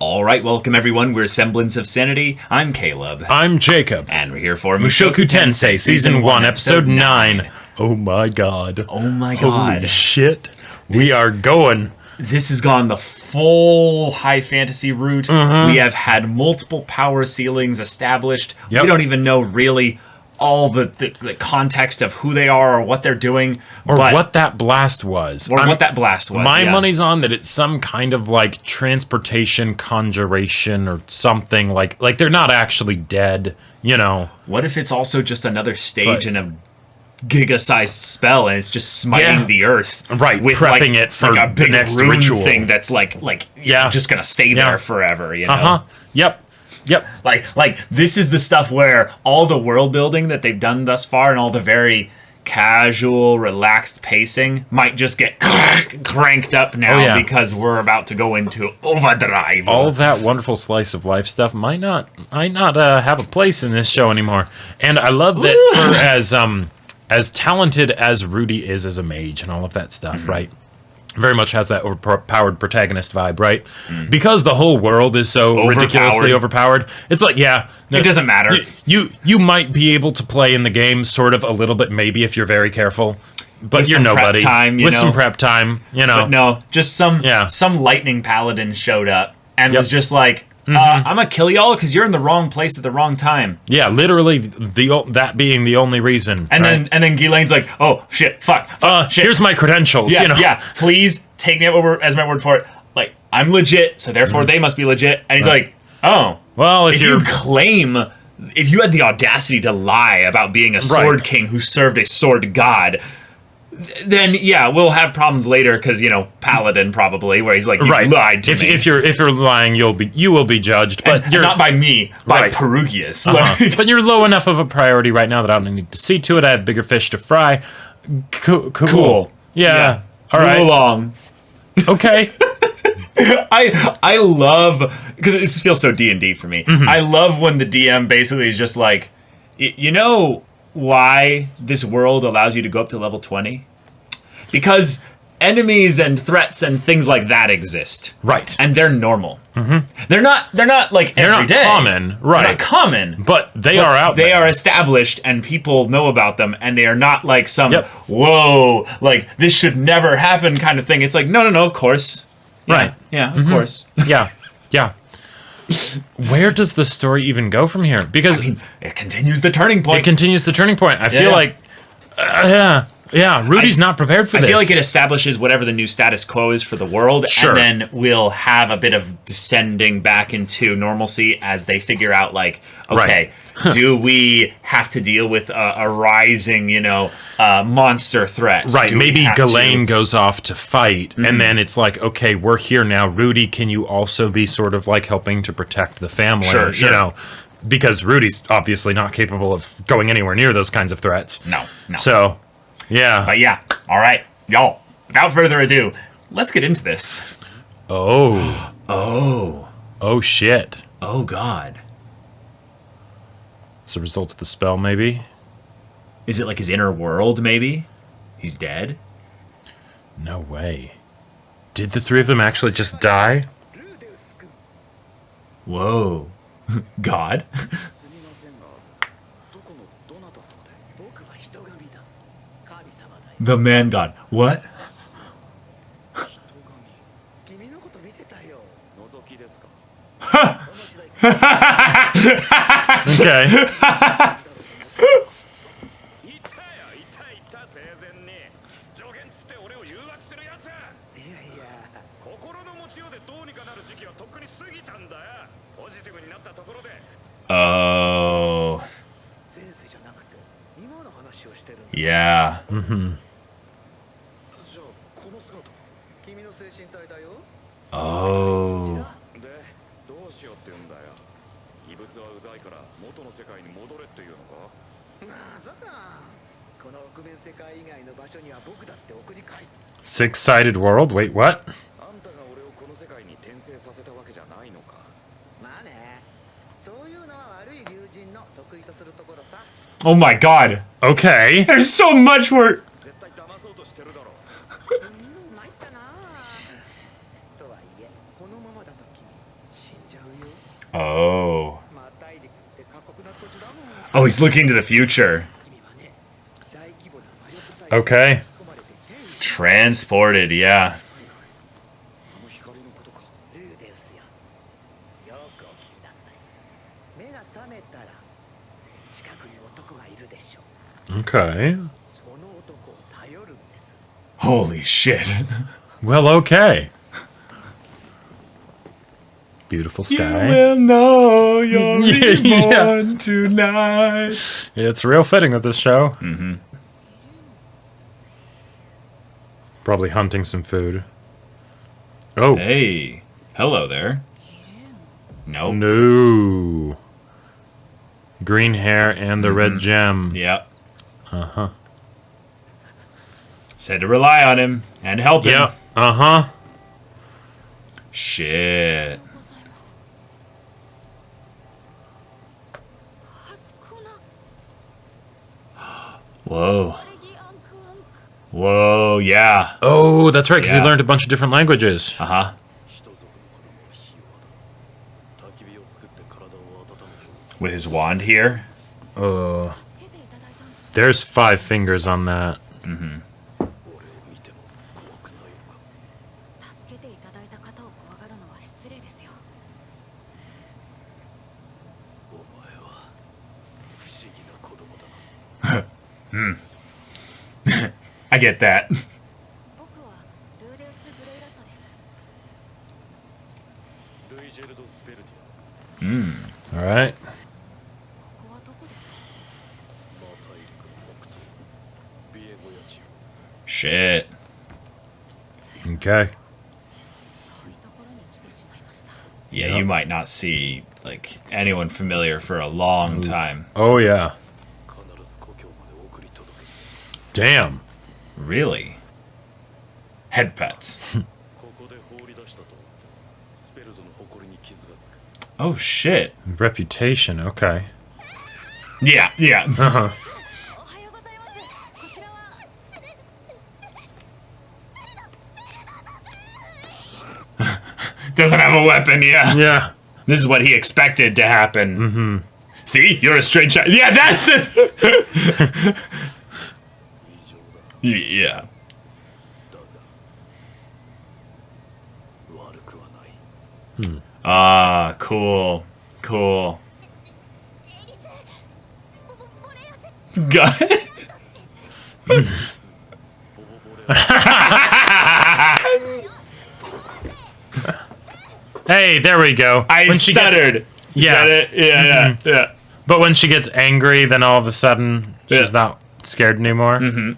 Alright, welcome everyone, we're Semblance of Sanity, I'm Caleb. I'm Jacob. And we're here for Mushoku Tensei, Season 1, Episode 9. Oh my god. Oh my god. Holy shit. We are going. This has gone the full high fantasy route. We have had multiple power ceilings established. Yep. We don't even know really all the context of who they are or what they're doing. Or what that blast was. What that blast was. My money's on that it's some kind of like transportation conjuration or something. Like they're not actually dead, you know. What if it's also just another stage in a giga-sized spell and it's just smiting the earth, right? With prepping it for a big the next rune ritual thing that's just gonna stay there forever, you know? Yep. Like this is the stuff where all the world building that they've done thus far and all the very casual, relaxed pacing might just get cranked up now because we're about to go into overdrive. All that wonderful slice of life stuff might not have a place in this show anymore. And I love that for as talented as Rudy is as a mage and all of that stuff, right? Very much has that overpowered protagonist vibe, right? Because the whole world is so ridiculously overpowered. It's like, it doesn't matter. You might be able to play in the game sort of a little bit, maybe if you're very careful, but with you're nobody. With some prep time, you know. But no, just some lightning paladin showed up and was just like, I'm gonna kill y'all because you're in the wrong place at the wrong time. Yeah, literally that being the only reason. And then Ghislaine's like, oh shit, fuck, shit. Here's my credentials. Yeah, you know? Yeah. Please take me as my word for it. Like, I'm legit, so therefore they must be legit. And he's like, oh, well, if you had the audacity to lie about being a sword king who served a sword god, then we'll have problems later because paladin probably where he's like you lied to me. If you're lying, you will be judged, but you're not by me, by Perugius. But you're low enough of a priority right now that I don't need to see to it. I have bigger fish to fry. Cool. Yeah. All right. Move along. Okay. I love because this feels so D&D for me. I love when the DM basically is just like, you know why this world allows you to go up to level 20? Because enemies and threats and things like that exist. Right. And they're normal. They're not like every day. Common. Right. They're not common. But they are out there. They are established and people know about them and they are not like some whoa, like this should never happen kind of thing. It's like no, of course. Right. Yeah, of course. Yeah. Where does the story even go from here? Because it continues the turning point. I feel like, Rudy's not prepared for this. I feel like it establishes whatever the new status quo is for the world, and then we'll have a bit of descending back into normalcy as they figure out, like, okay, do we have to deal with a rising, monster threat? Right, maybe Ghislaine goes off to fight, and then it's like, okay, we're here now. Rudy, can you also be sort of like helping to protect the family? Sure. You know, because Rudy's obviously not capable of going anywhere near those kinds of threats. No. So, yeah. But all right, y'all, without further ado, let's get into this. Oh, shit. Oh, God. It's a result of the spell, maybe? Is it like his inner world, maybe? He's dead? No way. Did the three of them actually just die? Whoa. God? The man god. What? Okay. Oh. Yeah. Oh. Six-sided world? Wait, what? Oh my god. Okay. There's so much work. Oh. Oh, he's looking to the future. Okay. Transported, yeah. Okay. Holy shit. Well, okay. Beautiful You sky. will know you're Yeah. reborn tonight. It's real fitting with this show. Mm-hmm. Probably hunting some food. Oh. Hey. Hello there. Nope. No. Green hair and the red gem. Yep. Uh-huh. Said to rely on him and help him. Yep. Uh-huh. Shit. Whoa. Whoa, yeah. Oh, that's right, because Yeah. he learned a bunch of different languages. Uh-huh. With his wand here. There's 5 fingers on that. Mm-hmm. I get that. All right. Shit. Okay. Yeah, Yep. you might not see like anyone familiar for a long time. Oh, yeah. Damn. Really? Head pets. Oh shit. Reputation, okay. Yeah, yeah. Uh-huh. Doesn't have a weapon, yeah. Yeah. This is what he expected to happen. Mm-hmm. See? You're a straight shot. Yeah, that's it! Yeah. Ah, cool. Cool. Got it. Hey, there we go. I stuttered. Yeah. Got it? Yeah, yeah. But when she gets angry, then all of a sudden, she's Yeah. not scared anymore. Mm-hmm.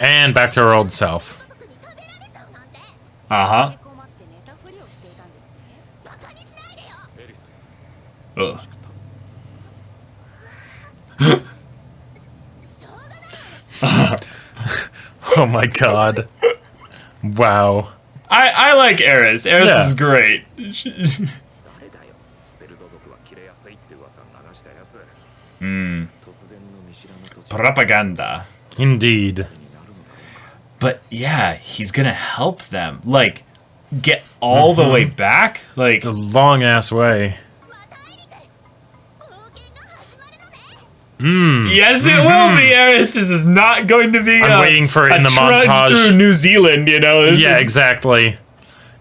And back to her old self. Uh-huh. Ugh. Oh my god. Wow. I like Eris. Eris Yeah. is great. Propaganda. Indeed. But yeah, he's gonna help them. Like, get all the way back? Like, The long ass way. yes, it will be, Eris. This is not going to be I'm waiting for it in the trudge montage. through New Zealand, you know? This Yeah, is- exactly.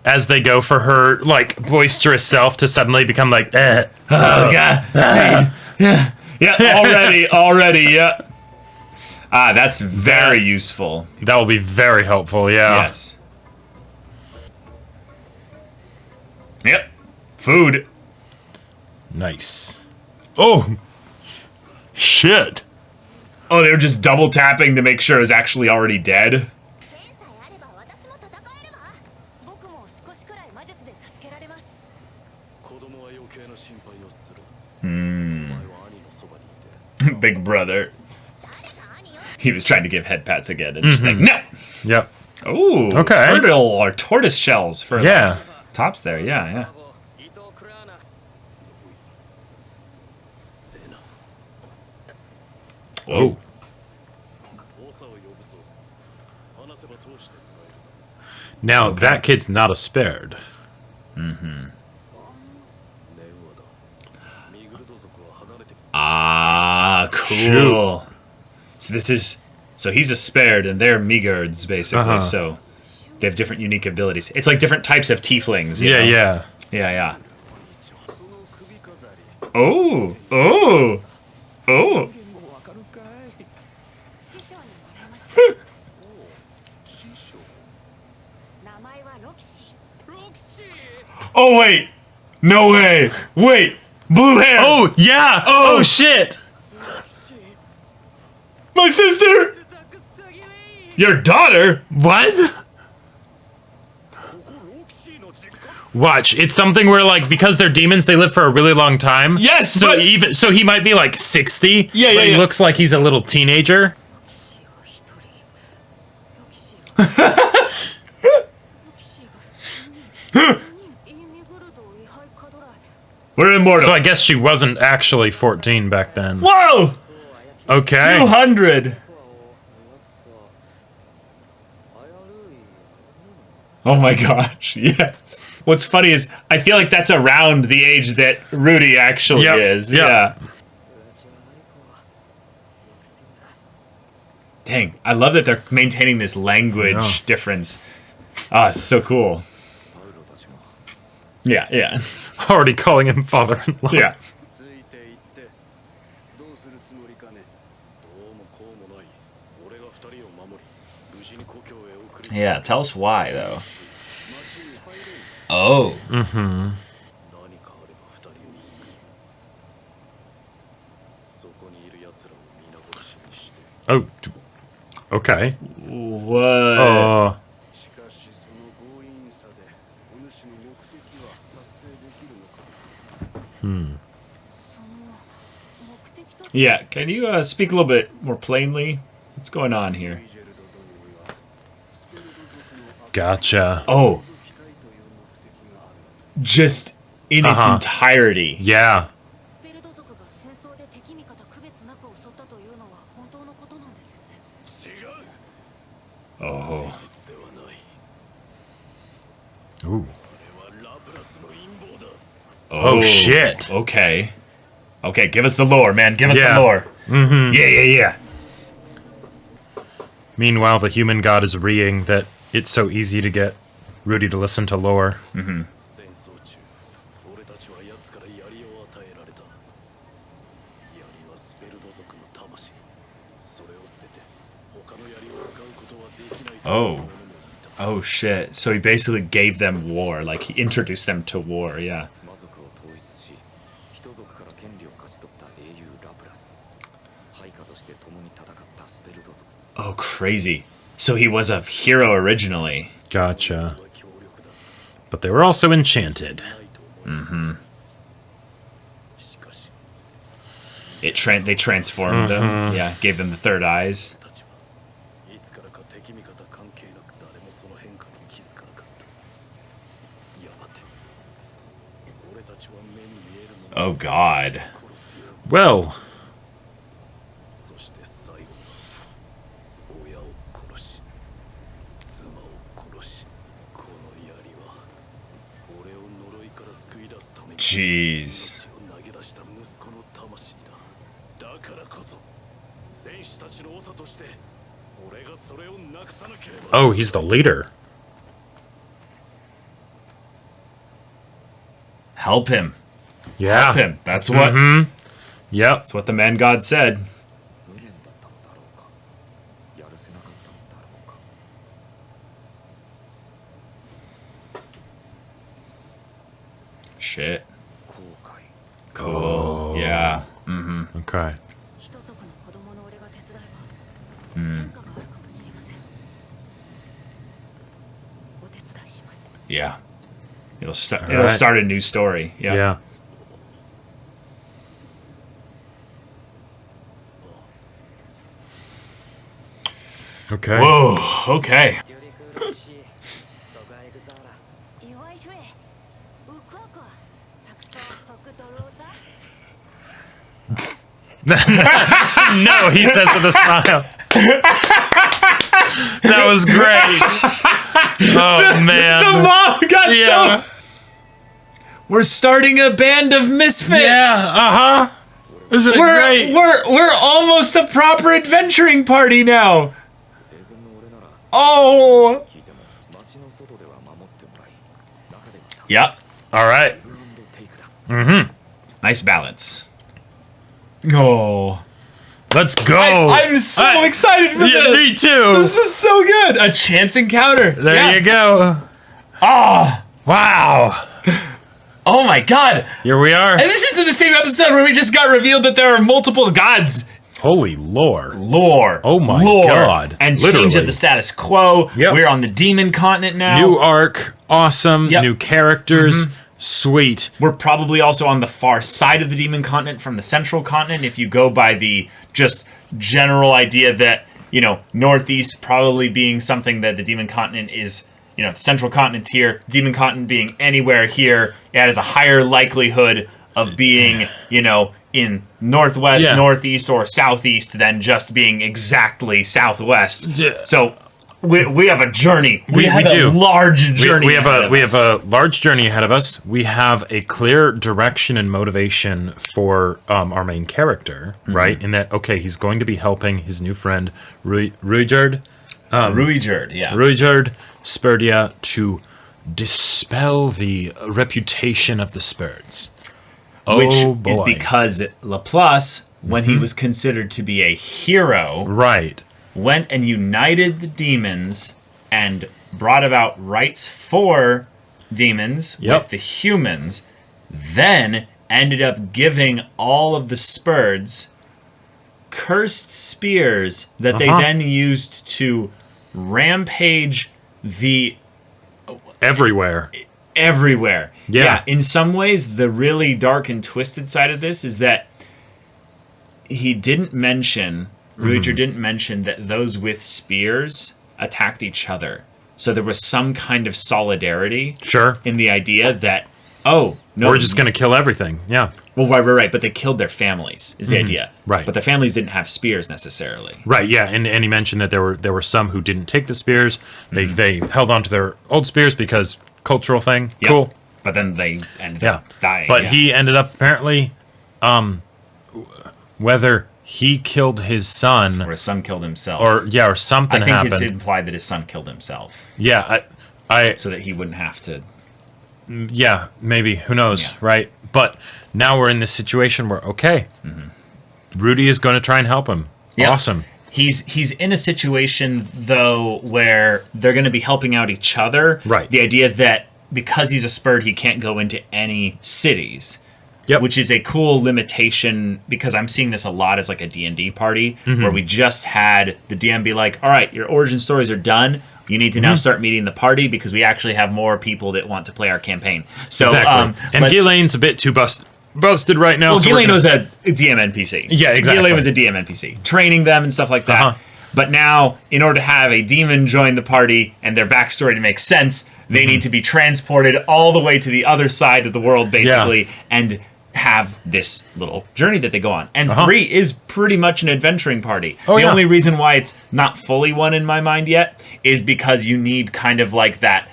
As they go for her, like, boisterous self to suddenly become like, Oh, God. Yeah, already, yeah. Ah, that's very useful. That will be very helpful, yeah. Yes. Yep. Food. Nice. Oh! Shit! Oh, they were just double tapping to make sure it's actually already dead. Big brother. He was trying to give head pats again, and she's like, no! Yep. Ooh, Okay. turtle or tortoise shells for Yeah. the tops there. Yeah, yeah. Whoa. Now, that kid's not a spared. Ah, cool. So this is... So he's a spared, and they're Megards, basically. So they have different unique abilities. It's like different types of tieflings. You know? Yeah. Yeah. Oh! Oh! Oh! Oh, wait! No way! Wait! Blue hair! Oh, yeah! Oh, shit! My sister! Your daughter? What? Watch, it's something where, like, because they're demons, they live for a really long time. Yes, so but... so he might be like 60. Yeah, but he looks like he's a little teenager. We're immortal. So I guess she wasn't actually 14 back then. Whoa! Okay. 200. Oh my gosh, yes. What's funny is, I feel like that's around the age that Rudy actually is. Yep. Yeah. Dang, I love that they're maintaining this language difference. Ah, it's so cool. Yeah. Already calling him father-in-law. Yeah. Yeah, tell us why, though. Oh. Mm-hmm. Oh. Okay. What? Yeah, can you speak a little bit more plainly? What's going on here? Gotcha. Oh. Just in its entirety. Yeah. Oh. Ooh. Oh, shit. Okay. Okay, give us the lore, man. Give us the lore. Mm-hmm. Yeah. Meanwhile, the human god is reeing that it's so easy to get Rudy to listen to lore. Mm-hmm. Oh shit. So he basically gave them war, like he introduced them to war, yeah. Oh, crazy. So he was a hero originally. Gotcha. But they were also enchanted. Mm-hmm. They transformed them. Yeah, gave them the third eyes. Oh god. Well. Jeez. Oh, he's the leader. Help him. Yeah. Help him. That's what. Mm-hmm. Yep. That's what the man god said. Shit. Cool. Oh. Yeah. Mm-hmm. Okay. Yeah. It'll start a new story. Yeah. Yeah. Okay. Whoa. Okay. No, he says with a smile. That was great. Oh man. The mom got so. we're starting a band of misfits. Yeah, Isn't it great? We're almost a proper adventuring party now. Oh. Yep. All right. Nice balance. Oh. Let's go. I'm so excited for this. Me too. This is so good. A chance encounter. There you go. Oh. Wow. Oh my god. Here we are. And this is in the same episode where we just got revealed that there are multiple gods. Holy lore. Oh my god. And Literally. change of the status quo. Yep. We're on the demon continent now. New arc. Awesome. Yep. New characters. Sweet. We're probably also on the far side of the demon continent from the central continent if you go by the just general idea that, you know, northeast probably being something that the demon continent is, you know, the central continent's here, demon continent being anywhere here, it has a higher likelihood of being, you know, in northwest, northeast, or southeast than just being exactly southwest. Yeah. So we have a journey. We have do. a large journey. We have a large journey ahead of us. We have a clear direction and motivation for our main character, right? In that, okay, he's going to be helping his new friend Ruijerd. Ruijerd, yeah. Ruijerd Spurdia to dispel the reputation of the Spurds. Which boy. is because Laplace, when he was considered to be a hero, Right. went and united the demons and brought about rights for demons with the humans, then ended up giving all of the Spurds cursed spears that they then used to rampage Everywhere. everywhere. Yeah. In some ways, the really dark and twisted side of this is that he didn't mention, Ruijerd didn't mention that those with spears attacked each other. So there was some kind of solidarity Sure. in the idea that, oh, no. We're just going to kill everything. Yeah. Well, right. But they killed their families, is the idea. Right. But their families didn't have spears necessarily. Right, yeah, and he mentioned that there were some who didn't take the spears. They held on to their old spears because cultural thing. Yep. Cool. But then they ended up dying. But he ended up apparently, whether he killed his son or his son killed himself. or something I think happened. it's implied that his son killed himself. Yeah, I so that he wouldn't have to. Yeah, maybe. Who knows, Yeah. right? But now we're in this situation where, okay, Rudy is going to try and help him. Yep. Awesome. He's in a situation, though, where they're going to be helping out each other. Right. The idea that because he's a Spurd, he can't go into any cities. Yep. Which is a cool limitation, because I'm seeing this a lot as like a D&D party, where we just had the DM be like, all right, your origin stories are done. You need to now start meeting the party because we actually have more people that want to play our campaign. So, Exactly. And Gilane's a bit too busted right now. Well, so Ghislaine was a DM NPC. Yeah, exactly. Ghislaine was a DM NPC, training them and stuff like that. But now, in order to have a demon join the party and their backstory to make sense, they need to be transported all the way to the other side of the world, basically, and have this little journey that they go on. And 3 is pretty much an adventuring party. The only reason why it's not fully one in my mind yet is because you need kind of like that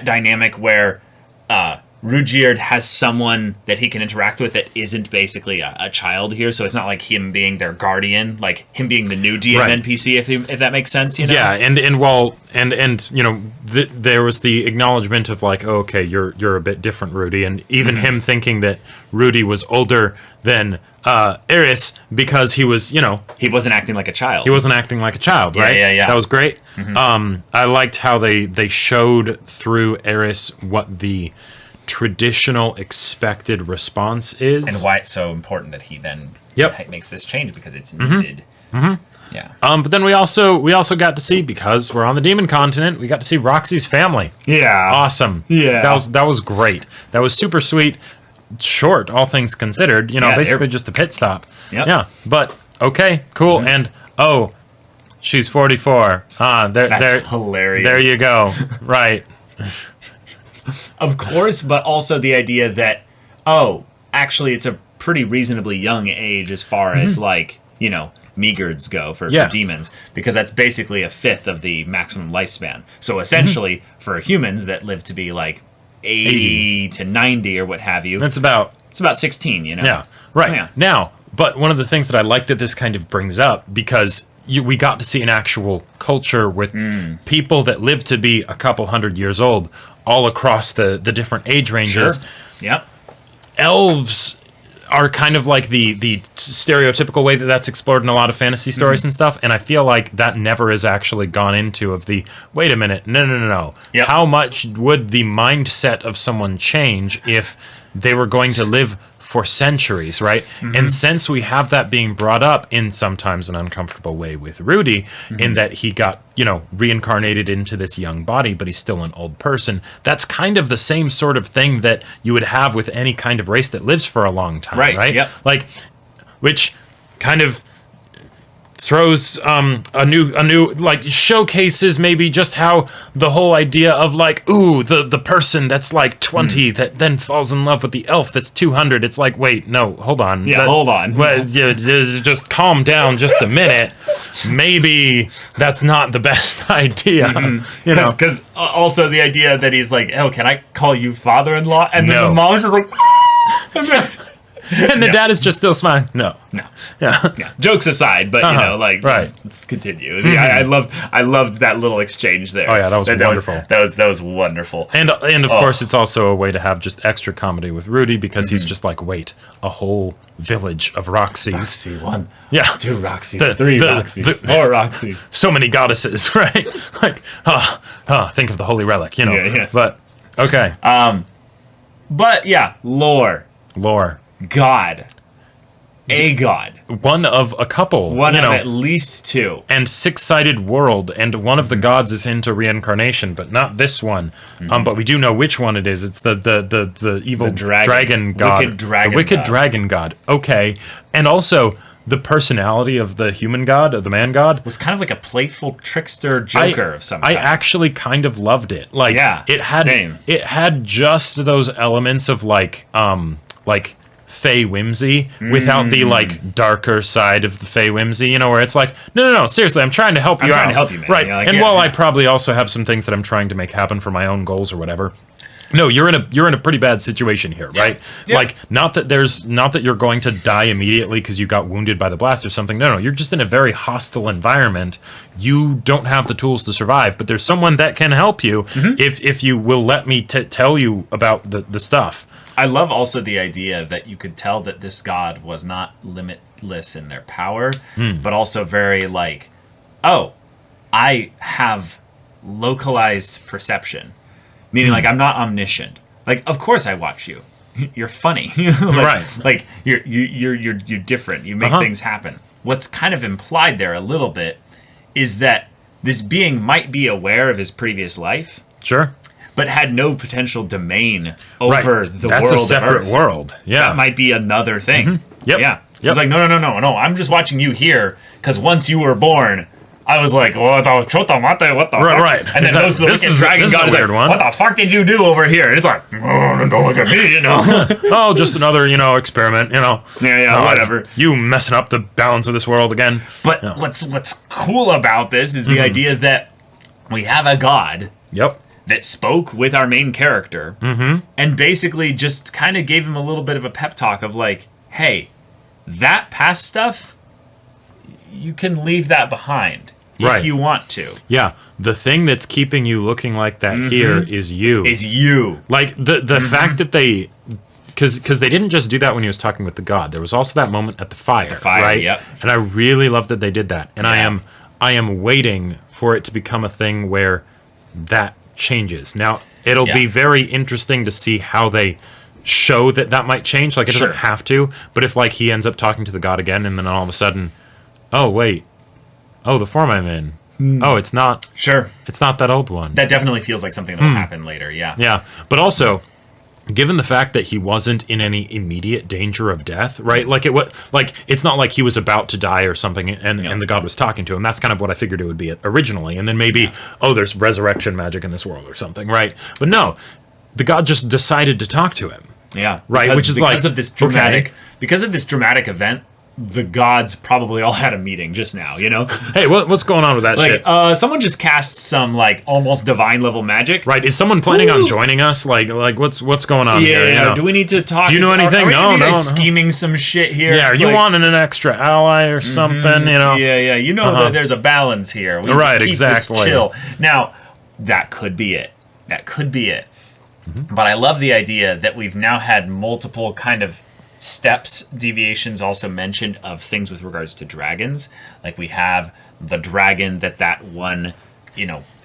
dynamic where Ruijerd has someone that he can interact with that isn't basically a child here, so it's not like him being their guardian, like him being the new DM NPC, if that makes sense, you know? Yeah, and you know, there was the acknowledgement of like, oh, okay, you're a bit different, Rudy, and even him thinking that Rudy was older than Eris because he was, you know, he wasn't acting like a child. He wasn't acting like a child, right? Yeah. That was great. I liked how they showed through Eris what the traditional expected response is, and why it's so important that he then makes this change because it's needed. Yeah. But then we also got to see, because we're on the demon continent, we got to see Roxy's family. Yeah. Awesome. Yeah. That was great. That was super sweet. Short, all things considered. You know, basically just a pit stop. Yep. Yeah. But okay, cool. And she's 44. That's hilarious. There you go. Right. Of course, but also the idea that, actually it's a pretty reasonably young age as far as like, you know, meaghards go for demons, because that's basically a fifth of the maximum lifespan. So essentially, for humans that live to be like 80 to 90 or what have you. It's about 16, you know. Yeah, right. Yeah. Now, but one of the things that I like that this kind of brings up, because we got to see an actual culture with people that lived to be a couple hundred years old all across the different age ranges. Sure. Yep. Elves are kind of like the stereotypical way that that's explored in a lot of fantasy stories and stuff, and I feel like that never has actually gone into of the, wait a minute, no. Yep. How much would the mindset of someone change if they were going to live for centuries, right? And since we have that being brought up in sometimes an uncomfortable way with Rudy, in that he got, reincarnated into this young body, but he's still an old person, that's kind of the same sort of thing that you would have with any kind of race that lives for a long time, right? Yep. Like, which kind of throws a new like showcases maybe just how the whole idea of like, ooh, the person that's like 20 that then falls in love with the elf that's 200. It's like, wait, no, hold on. Hold on. Well, just calm down just a minute. Maybe that's not the best idea. Because also the idea that he's like, oh, can I call you father-in-law? And then No. the mom's just like, And the dad is just still smiling. No. yeah. Jokes aside, but right. let's continue. I loved that little exchange there. Oh yeah, that was wonderful. That was wonderful. And of course, it's also a way to have just extra comedy with Rudy, because he's just like, wait, a whole village of Roxys. Roxy 1, Yeah. 2 Roxys, 3 Roxys, 4 Roxys. So many goddesses, right? Like, think of the holy relic, Yeah, yes. But okay, But yeah, lore, God, a god, one of a couple, one of at least 2, and 6-sided world, and one of the gods is into reincarnation, but not this one. But we do know which one it is. It's the evil dragon god, the wicked dragon god. Okay, and also the personality of the human god, the man god, was kind of like a playful trickster joker of some kind. I actually kind of loved it. Like, it had just those elements of like fey whimsy without the like darker side of the fey whimsy, where it's like, no, seriously, I'm trying to help you out. I'm trying to help you, man. Right. Like, and while I probably also have some things that I'm trying to make happen for my own goals or whatever, no, you're in a pretty bad situation here, right? Yeah. Like, not that you're going to die immediately because you got wounded by the blast or something. No, you're just in a very hostile environment. You don't have the tools to survive, but there's someone that can help you if you will let me tell you about the stuff. I love also the idea that you could tell that this god was not limitless in their power, but also very like, oh, I have localized perception. Meaning, like, I'm not omniscient. Like, of course I watch you. You're funny. Right. Like, you're different. You make things happen. What's kind of implied there a little bit is that this being might be aware of his previous life. Sure. But had no potential domain over the That's world a separate of Earth. world. Yeah. That might be another thing. Yep. Yeah. Yep. It's like, no. I'm just watching you here because once you were born, I was like, what the fuck? Right. And then goes to the wicked dragon god. Like, what the fuck did you do over here? And it's like, oh, don't look at me, Oh, just another, experiment, Yeah, whatever. You messing up the balance of this world again. But what's cool about this is the idea that we have a god. Yep. That spoke with our main character and basically just kind of gave him a little bit of a pep talk of like, hey, that past stuff, you can leave that behind if you want to. Yeah, the thing that's keeping you looking like that here is you. Like, the fact that they... Because they didn't just do that when he was talking with the god. There was also that moment at the fire, right? Yep. And I really love that they did that. And I am waiting for it to become a thing where that changes. Now, it'll be very interesting to see how they show that might change. Like, it doesn't have to, but if like he ends up talking to the god again and then all of a sudden, oh wait, the form I'm in, oh, it's not that old one. That definitely feels like something that will happen later. Yeah, but also, given the fact that he wasn't in any immediate danger of death, right? Like, it's not like he was about to die or something and the god was talking to him. That's kind of what I figured it would be originally. And then maybe, there's resurrection magic in this world or something, right? But no, the god just decided to talk to him. Yeah. Right, which is because of this dramatic event, the gods probably all had a meeting just now, you know? Hey, what's going on with that shit? Someone just cast some, like, almost divine level magic. Right, is someone planning on joining us? Like what's going on here? You know? Do we need to talk? Do you know anything? Are No. scheming some shit here. Yeah, are you wanting an extra ally or something, you know? Yeah. You know that there's a balance here. We Right, keep exactly. This chill. Now, that could be it. But I love the idea that we've now had multiple kind of steps, deviations also mentioned of things with regards to dragons. Like we have the dragon that one,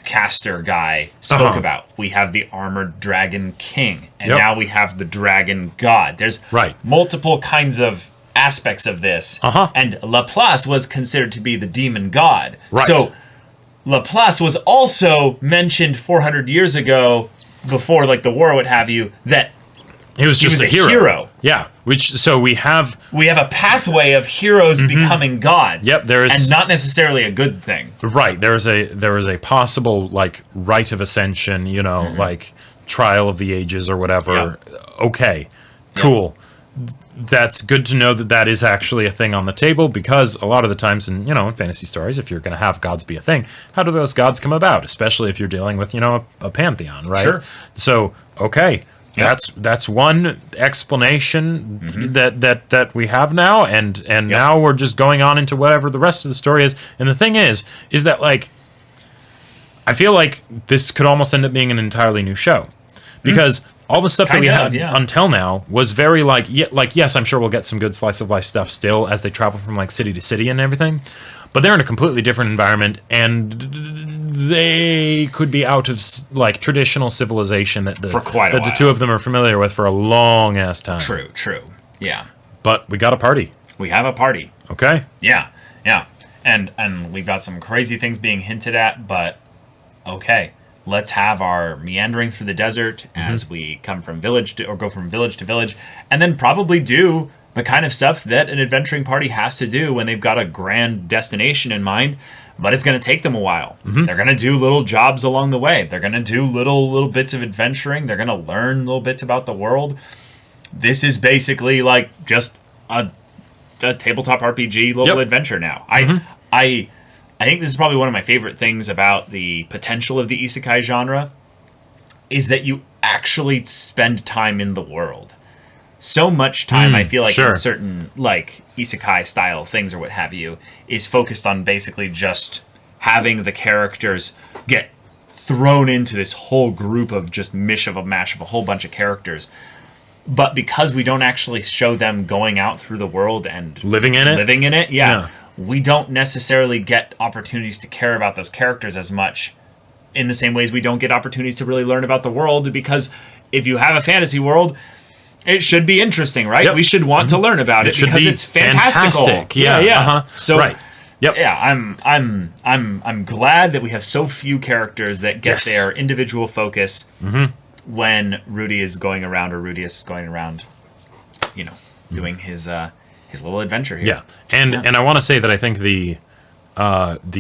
caster guy spoke about. We have the armored dragon king. And now we have the dragon god. There's multiple kinds of aspects of this. And Laplace was considered to be the demon god. Right. So Laplace was also mentioned 400 years ago, before like the war, what have you, that he was just a hero. Yeah, so we have a pathway of heroes becoming gods. Yep, and not necessarily a good thing. Right, there is a possible like rite of ascension, like trial of the ages or whatever. Yep. Okay, cool. Yep. That's good to know that is actually a thing on the table, because a lot of the times in fantasy stories, if you're going to have gods be a thing, how do those gods come about? Especially if you're dealing with a pantheon, right? Sure. So okay. Yep. That's one explanation that we have now, and now we're just going on into whatever the rest of the story is. And the thing is that like I feel like this could almost end up being an entirely new show, because all the stuff that we had until now was very yes, I'm sure we'll get some good slice of life stuff still as they travel from like city to city and everything. But they're in a completely different environment, and they could be out of like traditional civilization that the two of them are familiar with for a long ass time. True. Yeah. But we got a party. We have a party. Okay. Yeah. And we've got some crazy things being hinted at, but okay. Let's have our meandering through the desert as we come from village to, or go from village to village, and then probably do the kind of stuff that an adventuring party has to do when they've got a grand destination in mind, but it's going to take them a while. They're going to do little jobs along the way. They're going to do little bits of adventuring. They're going to learn little bits about the world. This is basically like just a tabletop RPG little adventure now. I think this is probably one of my favorite things about the potential of the isekai genre, is that you actually spend time in the world. So much time, I feel like, in certain like isekai style things or what have you, is focused on basically just having the characters get thrown into this whole group of just mash of a whole bunch of characters. But because we don't actually show them going out through the world and living in it, we don't necessarily get opportunities to care about those characters as much, in the same ways we don't get opportunities to really learn about the world, because if you have a fantasy world, it should be interesting, right? Yep. We should want to learn about it because it's fantastical. Yeah. So, I'm glad that we have so few characters that get their individual focus when Rudy is going around, or Rudeus is going around, doing his little adventure here. Yeah, and I want to say that I think the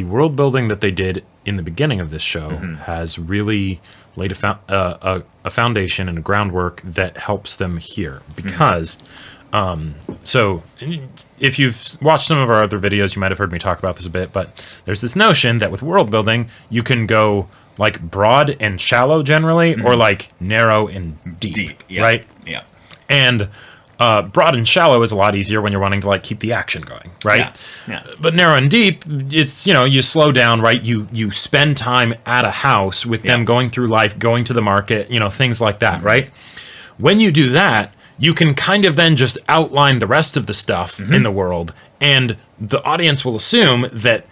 world building that they did in the beginning of this show has really laid a foundation and a groundwork that helps them here, because so if you've watched some of our other videos, you might have heard me talk about this a bit, but there's this notion that with world building you can go like broad and shallow generally, or like narrow and deep, right? Yeah. And broad and shallow is a lot easier when you're wanting to like keep the action going, right? Yeah. But narrow and deep, it's you slow down, right? You spend time at a house with them, going through life, going to the market, things like that, right? When you do that, you can kind of then just outline the rest of the stuff in the world, and the audience will assume that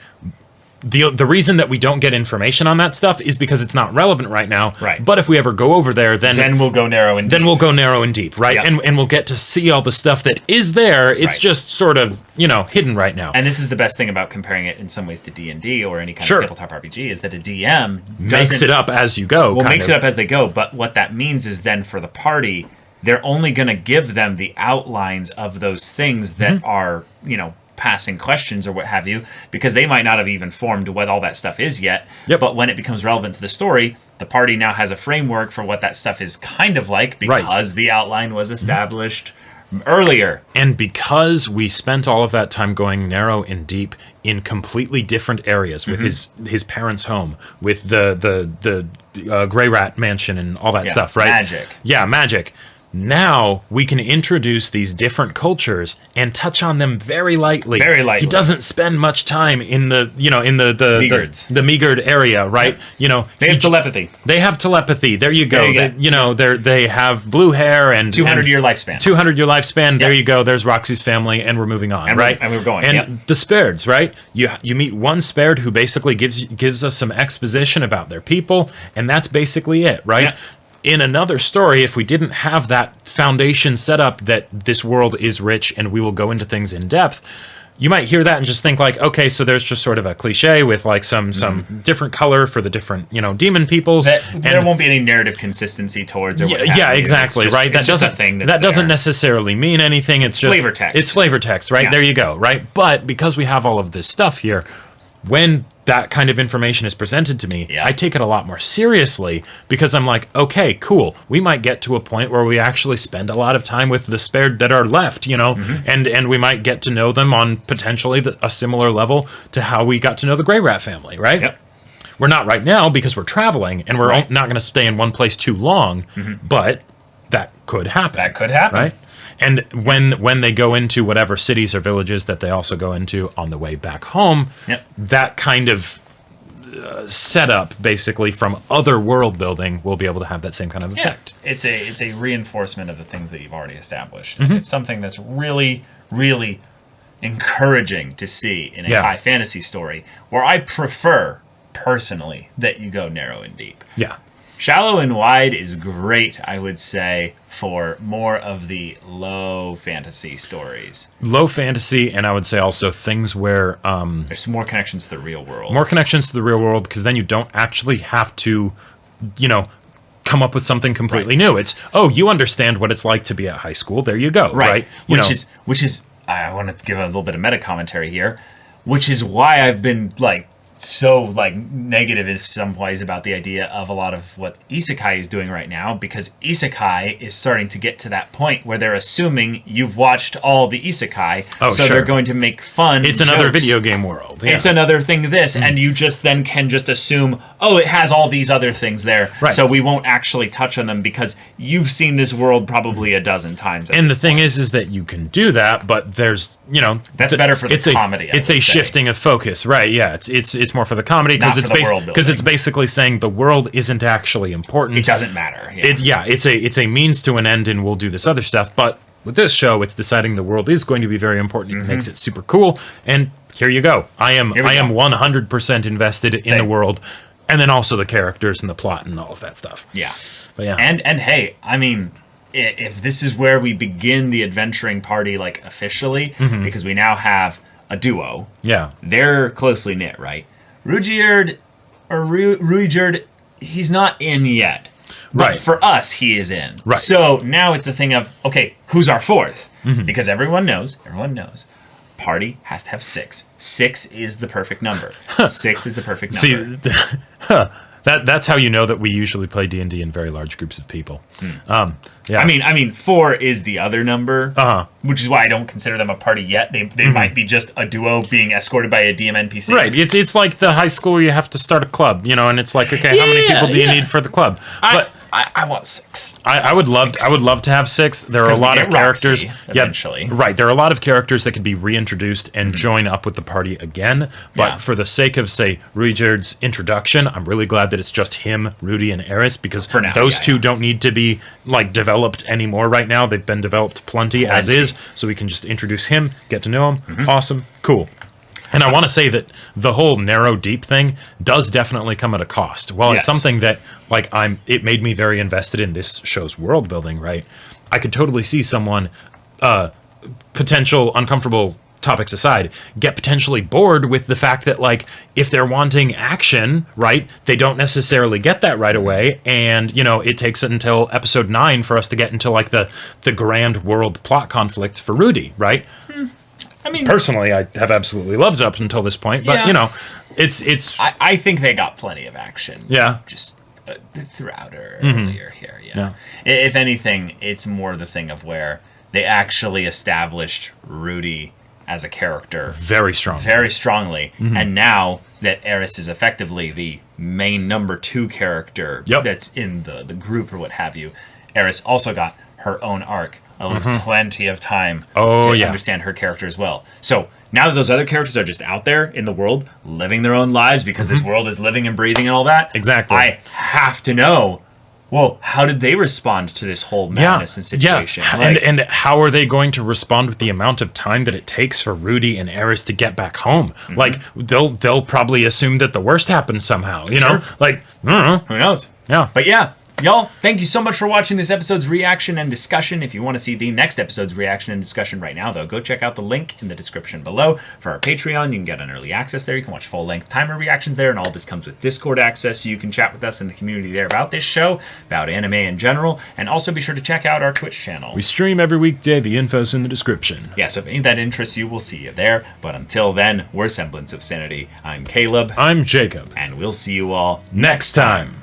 the reason that we don't get information on that stuff is because it's not relevant right now. Right. But if we ever go over there, then we'll go narrow and deep. Then we'll go narrow and deep, right? Yeah. And we'll get to see all the stuff that is there. It's just sort of, hidden right now. And this is the best thing about comparing it in some ways to D&D or any kind of tabletop RPG, is that a DM makes it up as you go. Well, makes it up as they go. But what that means is then for the party, they're only going to give them the outlines of those things that are, passing questions or what have you, because they might not have even formed what all that stuff is yet. But when it becomes relevant to the story, the party now has a framework for what that stuff is kind of like, because the outline was established Earlier. And because we spent all of that time going narrow and deep in completely different areas with his parents' home, with the Grey Rat Mansion and all that stuff, right? Magic. Yeah, magic. Now we can introduce these different cultures and touch on them very lightly. Very lightly. He doesn't spend much time in the Meagards. the Meagard area, right? They have telepathy. They have telepathy. There you go. There you go. They have blue hair and 200-year lifespan. 200-year lifespan. There you go. There's Roxy's family, and we're moving on, right? And we're going. And the Spaireds, right? You meet one Spairед who basically gives us some exposition about their people, and that's basically it, right? Yeah. In another story, if we didn't have that foundation set up that this world is rich and we will go into things in depth, you might hear that and just think like, okay, so there's just sort of a cliche with like some different color for the different, demon peoples. There won't be any narrative consistency towards it. Yeah, exactly, right? That doesn't necessarily mean anything. It's just flavor text. It's flavor text, right? Yeah. There you go, right? But because we have all of this stuff here, when that kind of information is presented to me, I take it a lot more seriously because I'm like, okay, cool. We might get to a point where we actually spend a lot of time with the Spaired that are left, and we might get to know them on potentially a similar level to how we got to know the Grey Rat family, right? Yep. We're not right now because we're traveling and we're not going to stay in one place too long, but that could happen. Right? And when they go into whatever cities or villages that they also go into on the way back home, that kind of setup basically from other world building will be able to have that same kind of effect. It's a reinforcement of the things that you've already established. It's something that's really, really encouraging to see in a high fantasy story, where I prefer personally that you go narrow and deep. Yeah. Shallow and wide is great, I would say, for more of the low fantasy stories. Low fantasy, and I would say also things where... there's more connections to the real world. More connections to the real world, because then you don't actually have to, come up with something completely new. It's, you understand what it's like to be at high school. There you go, right? Which is, I want to give a little bit of meta commentary here, which is why I've been, so negative in some ways about the idea of a lot of what isekai is doing right now, because isekai is starting to get to that point where they're assuming you've watched all the isekai, they're going to make fun. It's another video game world. It's another thing and you just then can just assume, it has all these other things there, so we won't actually touch on them because you've seen this world probably a dozen times. And the thing is that you can do that, but there's, that's better for the comedy. It's a shifting of focus, right? Yeah, it's more for the comedy because it's basically saying the world isn't actually important. It doesn't matter. It's a means to an end, and we'll do this other stuff. But with this show, it's deciding the world is going to be very important. It makes it super cool, and here you go. I am 100% invested in the world, and then also the characters and the plot and all of that stuff. Yeah, but yeah, and hey, I mean, if this is where we begin the adventuring party, officially, because we now have a duo. Yeah, they're closely knit, right? Ruijerd, he's not in yet. But for us, he is in. Right. So now it's the thing of, okay, who's our fourth? Because everyone knows, party has to have 6. 6 is the perfect number. 6 is the perfect number. See, that's how you know that we usually play D&D in very large groups of people. Yeah. I mean, 4 is the other number, which is why I don't consider them a party yet. They might be just a duo being escorted by a DM NPC. Right. It's like the high school where you have to start a club, and it's like, okay, how many people do you need for the club? But I want 6. I would love to have 6. There are a lot of characters. Roxy, eventually. Right. There are a lot of characters that could be reintroduced and join up with the party again. But for the sake of, say, Ruijerd's introduction, I'm really glad that it's just him, Rudy, and Eris, because for now, those two don't need to be developed anymore right now. They've been developed plenty as is, so we can just introduce him, get to know him. Awesome, cool. And I want to say that the whole narrow deep thing does definitely come at a cost. While it's something that it made me very invested in this show's world building, right? I could totally see someone, potential uncomfortable topics aside, get potentially bored with the fact that if they're wanting action, right, they don't necessarily get that right away, and it takes until episode 9 for us to get into the grand world plot conflict for Rudy, right? I mean, personally, I have absolutely loved it up until this point, but it's. I think they got plenty of action. Yeah, just throughout earlier here. Yeah. If anything, it's more the thing of where they actually established Rudy as a character Very strong. very strongly. And now that Eris is effectively the main number 2 character that's in the group or what have you, Eris also got her own arc with plenty of time to understand her character as well. So now that those other characters are just out there in the world living their own lives because this world is living and breathing and all that, Exactly. I have to know, well, how did they respond to this whole madness and situation? Yeah. Like, And how are they going to respond with the amount of time that it takes for Rudy and Eris to get back home? Like they'll probably assume that the worst happened somehow, you know? Like, I don't know. who knows? Yeah. But yeah, y'all, thank you so much for watching this episode's reaction and discussion. If you want to see the next episode's reaction and discussion right now, though, go check out the link in the description below for our Patreon. You can get an early access there. You can watch full-length timer reactions there, and all this comes with Discord access, so you can chat with us in the community there about this show, about anime in general, and also be sure to check out our Twitch channel. We stream every weekday. The info's in the description. Yeah, so if any of that interests you, we'll see you there. But until then, we're Semblance of Sanity. I'm Caleb. I'm Jacob. And we'll see you all Next time.